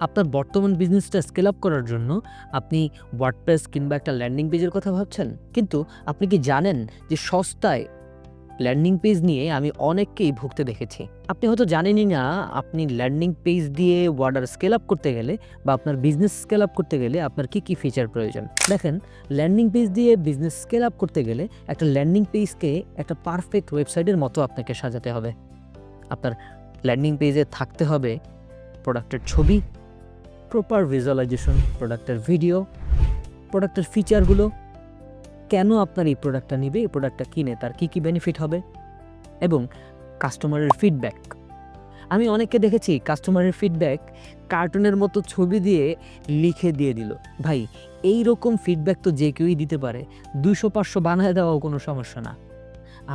আপনার বর্তমান বিজনেসটা স্কেল আপ করার জন্য আপনি ওয়ার্ডপ্রেস কিংবা একটা ল্যান্ডিং পেজের কথা ভাবছেন। কিন্তু আপনি কি জানেন যে সস্তায় ল্যান্ডিং পেজ নিয়ে আমি অনেককেই ভুগতে দেখেছি। আপনি হয়তো জানেনই না আপনি ল্যান্ডিং পেজ দিয়ে অর্ডার স্কেল আপ করতে গেলে বা আপনার বিজনেস স্কেল আপ করতে গেলে আপনার কি ফিচার প্রয়োজন। দেখেন, ল্যান্ডিং পেজ দিয়ে বিজনেস স্কেল আপ করতে গেলে একটা ল্যান্ডিং পেজকে একটা পারফেক্ট ওয়েবসাইটের মতো আপনাকে সাজাতে হবে। আপনার ল্যান্ডিং পেজে থাকতে হবে প্রোডাক্টের ছবি, প্রপার ভিজুয়ালাইজেশন, প্রোডাক্টের ভিডিও, প্রোডাক্টের ফিচারগুলো, কেন আপনার এই প্রোডাক্টটা নিবে, এই প্রোডাক্টটা কিনে তার কী বেনিফিট হবে, এবং কাস্টমারের ফিডব্যাক। আমি অনেককে দেখেছি কাস্টমারের ফিডব্যাক কার্টুনের মতো ছবি দিয়ে লিখে দিয়ে দিল। ভাই, এই রকম ফিডব্যাক তো যে কেউই দিতে পারে, 200-500 বানায় দেওয়াও কোনো সমস্যা না।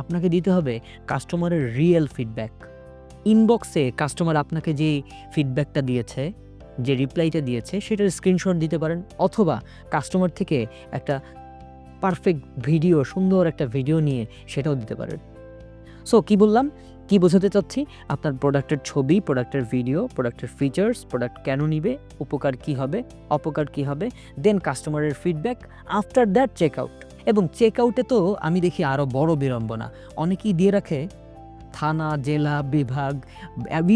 আপনাকে দিতে হবে কাস্টমারের রিয়েল ফিডব্যাক। ইনবক্সে কাস্টমার আপনাকে যে ফিডব্যাকটা দিয়েছে, যে রিপ্লাইটা দিয়েছে, সেটার স্ক্রিনশট দিতে পারেন, অথবা কাস্টমার থেকে একটা পারফেক্ট ভিডিও, সুন্দর একটা ভিডিও নিয়ে সেটাও দিতে পারেন। সো কি বললাম, কি বোঝাতে চাচ্ছি? আপনার প্রোডাক্টের ছবি, প্রোডাক্টের ভিডিও, প্রোডাক্টের ফিচার্স, প্রোডাক্ট কেন নিবে, উপকার কি হবে, অপকার কি হবে, দেন কাস্টমারের feedback, after that check out. এবং চেক আউটে তো আমি দেখি আরও বড় বিড়ম্বনা, অনেকেই দিয়ে রাখে থানা, জেলা, বিভাগ,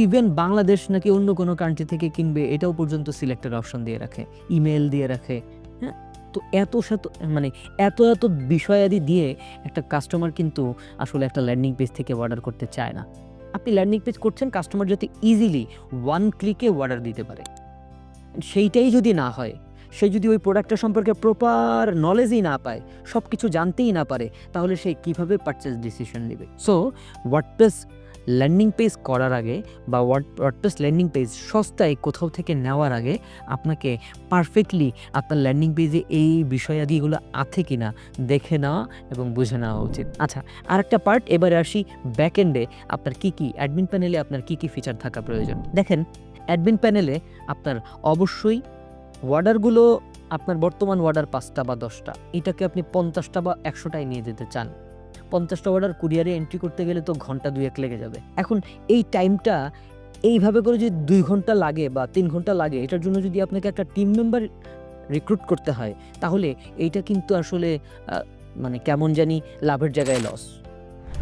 ইভেন বাংলাদেশ নাকি অন্য কোনো কান্ট্রি থেকে কিনবে এটাও পর্যন্ত সিলেক্টেড অপশন দিয়ে রাখে, ইমেল দিয়ে রাখে। হ্যাঁ, তো এত বিষয়াদি দিয়ে একটা কাস্টমার কিন্তু আসলে একটা ল্যান্ডিং পেজ থেকে অর্ডার করতে চায় না। আপনি ল্যান্ডিং পেজ করছেন কাস্টমার যাতে ইজিলি ওয়ান ক্লিকে অর্ডার দিতে পারে। সেইটাই যদি না হয়, সে যদি ওই প্রোডাক্টটা সম্পর্কে প্রপার নলেজই না পায়, সব কিছু জানতেই না পারে, তাহলে সে কীভাবে পারচেজ ডিসিশন নেবে? সো ওয়ার্ডপ্রেস ল্যান্ডিং পেজ করার আগে বা ওয়ার্ডপ্রেস ল্যান্ডিং পেজ সস্তায় কোথাও থেকে নেওয়ার আগে আপনাকে পারফেক্টলি আপনার ল্যান্ডিং পেজে এই বিষয়াদিগুলো আছে কি না দেখে নেওয়া এবং বুঝে নেওয়া উচিত। আচ্ছা, আরেকটা পার্ট, এবারে আসি ব্যাকএন্ডে আপনার অ্যাডমিন প্যানেলে আপনার কী ফিচার থাকা প্রয়োজন। দেখেন, অ্যাডমিন প্যানেলে আপনার অবশ্যই অর্ডারগুলো, আপনার বর্তমান অর্ডার 5টা বা 10টা, এটাকে আপনি 50টা বা 100টায় নিয়ে যেতে চান। 50টা অর্ডার কুরিয়ারে এন্ট্রি করতে গেলে তো ঘন্টা 2-1 লেগে যাবে। এখন এই টাইমটা এইভাবে করে যদি 2 ঘন্টা লাগে বা 3 ঘন্টা লাগে, এটার জন্য যদি আপনাকে একটা টিম মেম্বার রিক্রুট করতে হয়, তাহলে এইটা কিন্তু আসলে কেমন জানি লাভের জায়গায় লস।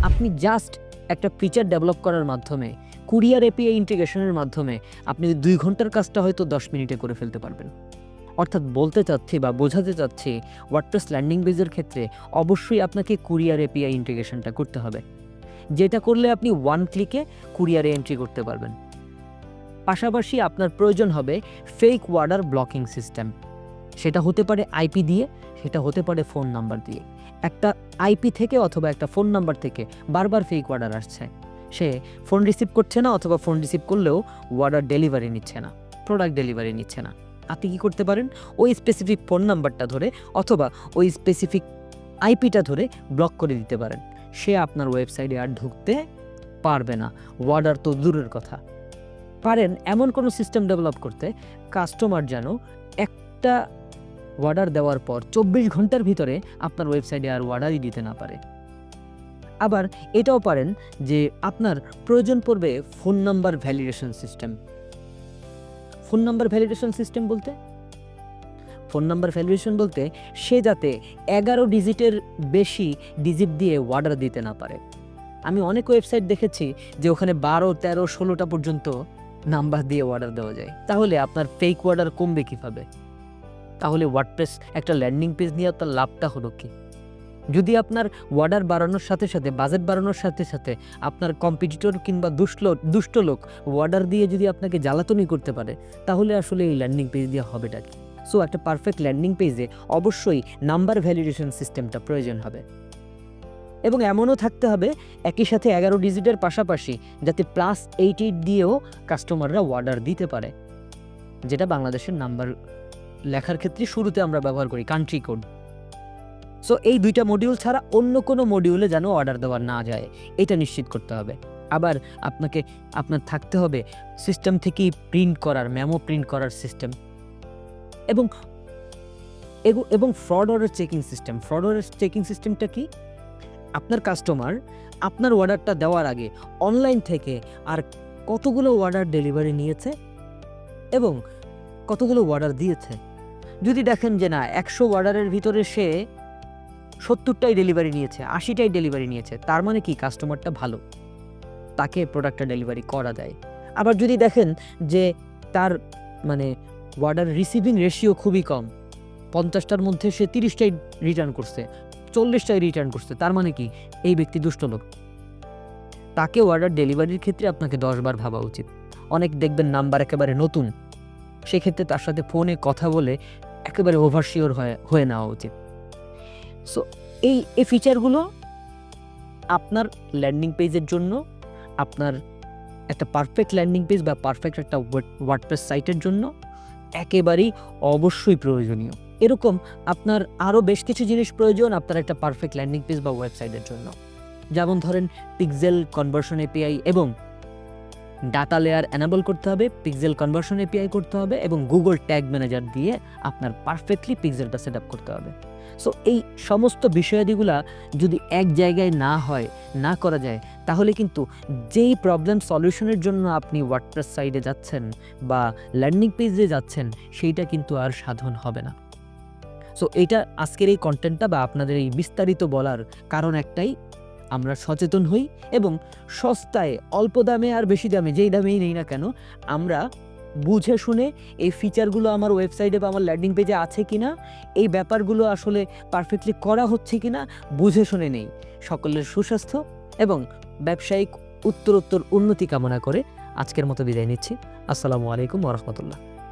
আপনি জাস্ট একটা ফিচার ডেভেলপ করার মাধ্যমে, কুরিয়ার এপিআই ইন্টিগ্রেশনের মাধ্যমে আপনি 2 ঘন্টার কাজটা হয়তো 10 মিনিটে করে ফেলতে পারবেন। অর্থাৎ বলতে চাচ্ছি বা বোঝাতে চাচ্ছি, ওয়ার্ডপ্রেস ল্যান্ডিং পেজের ক্ষেত্রে অবশ্যই আপনাকে কুরিয়ার এপিআই ইন্টিগ্রেশনটা করতে হবে, যেটা করলে আপনি ওয়ান ক্লিকে কুরিয়ারে এন্ট্রি করতে পারবেন। পাশাপাশি আপনার প্রয়োজন হবে ফেক অর্ডার ব্লকিং সিস্টেম। সেটা হতে পারে আইপি দিয়ে, সেটা হতে পারে ফোন নাম্বার দিয়ে। একটা আইপি থেকে অথবা একটা ফোন নাম্বার থেকে বারবার ফেক অর্ডার আসছে, সে ফোন রিসিভ করছে না, অথবা ফোন রিসিভ করলেও অর্ডার ডেলিভারি নিচ্ছে না, প্রোডাক্ট ডেলিভারি নিচ্ছে না। আপনি কী করতে পারেন? ওই স্পেসিফিক ফোন নাম্বারটা ধরে অথবা ওই স্পেসিফিক আইপিটা ধরে ব্লক করে দিতে পারেন। সে আপনার ওয়েবসাইটে আর ঢুকতে পারবে না, অর্ডার তো দূরের কথা। পারেন এমন কোনো সিস্টেম ডেভেলপ করতে, কাস্টমার যেন একটা অর্ডার দেওয়ার পর 24 ঘন্টার ভিতরে আপনার ওয়েবসাইটে আর অর্ডারই দিতে না পারে। আবার এটাও পারেন যে আপনার প্রয়োজন পড়বে phone number validation system. Phone number validation system বলতে, সে যাতে 11 ডিজিটের বেশি ডিজিট দিয়ে অর্ডার দিতে না পারে। আমি অনেক ওয়েবসাইট দেখেছি যে ওখানে 12, 13, 16টা পর্যন্ত নাম্বার দিয়ে অর্ডার দেওয়া যায়। তাহলে আপনার ফেক অর্ডার কমবে কীভাবে? তাহলে ওয়ার্ডপ্রেস একটা ল্যান্ডিং পেজ নিয়ে আপনার লাভটা হলো কি? যদি আপনার অর্ডার বাড়ানোর সাথে সাথে, বাজেট বাড়ানোর সাথে সাথে আপনার কম্পিটিটর কিংবা দুষ্ট লোক অর্ডার দিয়ে যদি আপনাকে জ্বালাতনি করতে পারে, তাহলে আসলে এই ল্যান্ডিং পেজ দিয়ে হবেটা কি? সো একটা পারফেক্ট ল্যান্ডিং পেজে অবশ্যই নাম্বার ভ্যালিডেশন সিস্টেমটা প্রয়োজন হবে, এবং এমনও থাকতে হবে একই সাথে 11 ডিজিটের পাশাপাশি যাতে +88 দিয়েও কাস্টমাররা অর্ডার দিতে পারে, যেটা বাংলাদেশের নাম্বার লেখার ক্ষেত্রে শুরুতে আমরা ব্যবহার করি, কান্ট্রি কোড। সো এই 2টা মডিউল ছাড়া অন্য কোনো মডিউলে যেন অর্ডার দেওয়া না যায়, এটা নিশ্চিত করতে হবে। আবার আপনার থাকতে হবে সিস্টেম থেকেই মেমো প্রিন্ট করার সিস্টেম, এবং fraud order checking system. Fraud order checking সিস্টেমটা কি? আপনার কাস্টমার আপনার অর্ডারটা দেওয়ার আগে অনলাইন থেকে আর কতগুলো অর্ডার ডেলিভারি নিয়েছে, এবং কতগুলো অর্ডার দিয়েছে। যদি দেখেন যে না 100 অর্ডারের ভিতরে সে 70টাই ডেলিভারি নিয়েছে, 80টাই ডেলিভারি নিয়েছে, তার মানে কি কাস্টমারটা ভালো, তাকে প্রোডাক্টটা ডেলিভারি করা যায়। আবার যদি দেখেন যে তার মানে অর্ডার রিসিভিং রেশিও খুবই কম, 50টার মধ্যে সে 30টাই রিটার্ন করছে, 40টাই রিটার্ন করছে, তার মানে কি এই ব্যক্তি দুষ্ট লোক, তাকে অর্ডার ডেলিভারির ক্ষেত্রে আপনাকে 10 বার ভাবা উচিত। অনেক দেখবেন নাম্বার একেবারে নতুন, সেক্ষেত্রে তার সাথে ফোনে কথা বলে একেবারে ওভারশিওর হয়ে নেওয়া উচিত। সো এই ফিচারগুলো আপনার ল্যান্ডিং পেজের জন্য, আপনার একটা পারফেক্ট ল্যান্ডিং পেজ বা পারফেক্ট একটা ওয়ার্ডপ্রেস সাইটের জন্য একেবারেই অবশ্যই প্রয়োজনীয়। এরকম আপনার আরও বেশ কিছু জিনিস প্রয়োজন আপনার একটা পারফেক্ট ল্যান্ডিং পেজ বা ওয়েবসাইটের জন্য। যেমন ধরেন পিক্সেল কনভার্সন এপিআই এবং ডাটা লেয়ার এনাবল করতে হবে, পিক্সেল কনভার্সন এপিআই করতে হবে এবং গুগল ট্যাগ ম্যানেজার দিয়ে আপনার পারফেক্টলি পিক্সেলটা সেট আপ করতে হবে। সো এই সমস্ত বিষয়াদিগুলা যদি এক জায়গায় না করা যায়, তাহলে কিন্তু যেই প্রবলেম সলিউশনের জন্য আপনি ওয়ার্ডপ্রেস সাইটে যাচ্ছেন বা ল্যান্ডিং পেজে যাচ্ছেন, সেইটা কিন্তু আর সাধন হবে না। সো এইটা আজকের এই কন্টেন্টটা বা আপনাদের এই বিস্তারিত বলার কারণ একটাই, আমরা সচেতন হই এবং সস্তায় অল্প দামে আর বেশি দামে যেই দামেই নেই না কেন, আমরা বুঝে শুনে এই ফিচারগুলো আমার ওয়েবসাইটে বা আমার ল্যান্ডিং পেজে আছে কিনা, এই ব্যাপারগুলো আসলে পারফেক্টলি করা হচ্ছে কিনা বুঝে শুনে নেই। সকলের সুস্বাস্থ্য এবং ব্যবসায়িক উত্তরোত্তর উন্নতি কামনা করে আজকের মতো বিদায় নিচ্ছি। আসসালামু আলাইকুম ওয়া রাহমাতুল্লাহ।